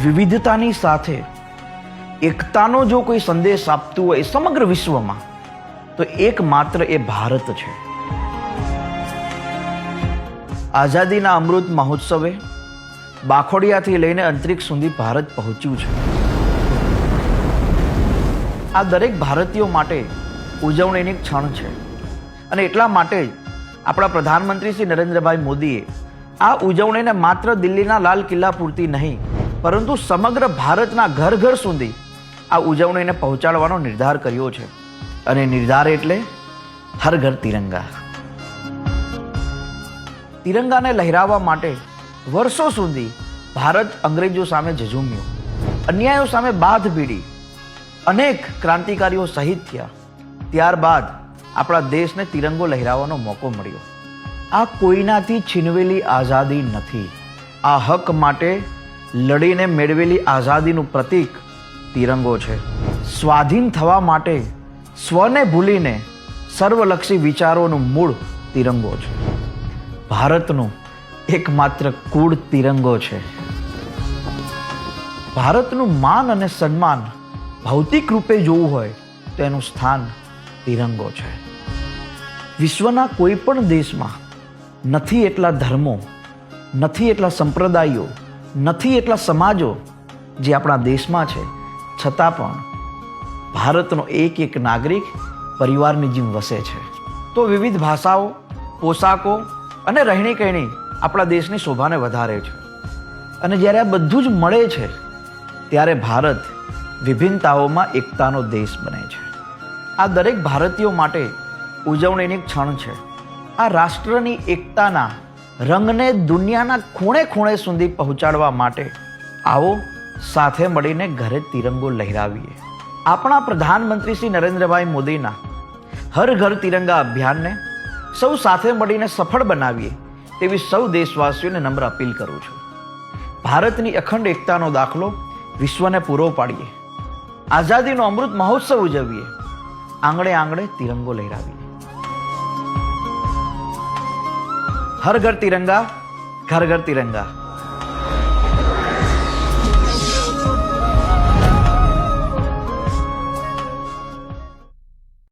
વિવિધતાની સાથે એકતાનો જો કોઈ સંદેશ આપતું હોય સમગ્ર વિશ્વમાં તો એકમાત્ર એ ભારત છે. આઝાદીના અમૃત મહોત્સવે બાખોડિયાથી લઈને અંતરિક્ષ સુધી ભારત પહોંચ્યું છે. આ દરેક ભારતીયો માટે ઉજવણીની ક્ષણ છે અને એટલા માટે જ આપણા પ્રધાનમંત્રી શ્રી નરેન્દ્રભાઈ મોદીએ આ ઉજવણીને માત્ર દિલ્હીના લાલ કિલ્લા પૂરતી નહીં પરંતુ સમગ્ર ભારતના ઘર ઘર સુધી આ ઉજવણીને પહોંચાડવાનો નિર્ધાર કર્યો છે. અને નિર્ધાર એટલે હર ઘર તિરંગા. તિરંગાને લહેરાવવા માટે વર્ષો સુધી ભારત અંગ્રેજો સામે ઝઝૂમ્યું, અન્યાયો સામે બાથ ભીડી, અનેક ક્રાંતિકારીઓ શહીદ થયા. ત્યારબાદ આપણા દેશને તિરંગો લહેરાવવાનો મોકો મળ્યો. આ કોઈનાથી છીનવેલી આઝાદી નથી. આ હક માટે લડીને મેળવેલી આઝાદીનું પ્રતીક તિરંગો છે. સ્વાધીન થવા માટે સ્વને ભૂલીને સર્વલક્ષી વિચારોનું મૂળ તિરંગો છે. ભારતનું એકમાત્ર કુળ તિરંગો છે. ભારતનું માન અને સન્માન ભૌતિક રૂપે જોવું હોય તો એનું સ્થાન તિરંગો છે. વિશ્વના કોઈ પણ દેશમાં નથી એટલા ધર્મો, નથી એટલા સંપ્રદાયો, નથી એટલા સમાજો જે આપણા દેશમાં છે, છતાં પણ ભારતનો એક એક નાગરિક પરિવારની જેમ વસે છે. તો વિવિધ ભાષાઓ, પોશાકો અને રહેણી કહેણી આપણા દેશની શોભાને વધારે છે. અને જ્યારે આ બધું જ મળે છે ત્યારે ભારત વિભિન્નતાઓમાં એકતાનો દેશ બને છે. આ દરેક ભારતીયો માટે ઉજવણીની ક્ષણ છે. આ રાષ્ટ્રની એકતાના રંગને દુનિયાના ખૂણે ખૂણે સુધી પહોંચાડવા માટે આવો સાથે મળીને ઘરે તિરંગો લહેરાવીએ. આપણા પ્રધાનમંત્રી શ્રી નરેન્દ્રભાઈ મોદીના હર ઘર તિરંગા અભિયાનને સૌ સાથે મળીને સફળ બનાવીએ તેવી સૌ દેશવાસીઓને નમ્ર અપીલ કરું છું. ભારતની અખંડ એકતાનો દાખલો વિશ્વને પૂરો પાડીએ. આઝાદીનો અમૃત મહોત્સવ ઉજવીએ. આંગણે આંગણે તિરંગો લહેરાવીએ. હર ઘર તિરંગા, ઘર ઘર તિરંગા.